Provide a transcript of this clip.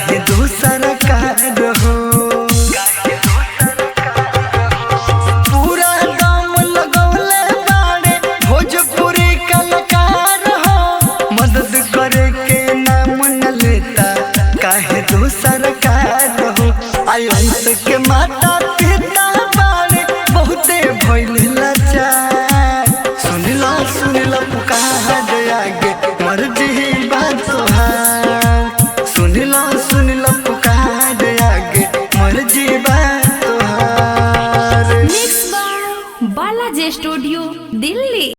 काहे दूसरा कार हो। पूरा दाम लगौले बाड़े भोजपुरी कलाकार हो, मदद करे के नाम न लेता काहे दूसरा कार हो। अंश के माता पिता बाड़े बहुते भइल लाचार, सुन लो पुकार आगे मर्जी बात तोहार, सुन लो पुकार आगे मर्जी बात तोहार। Mix by Balaji studio Delhi.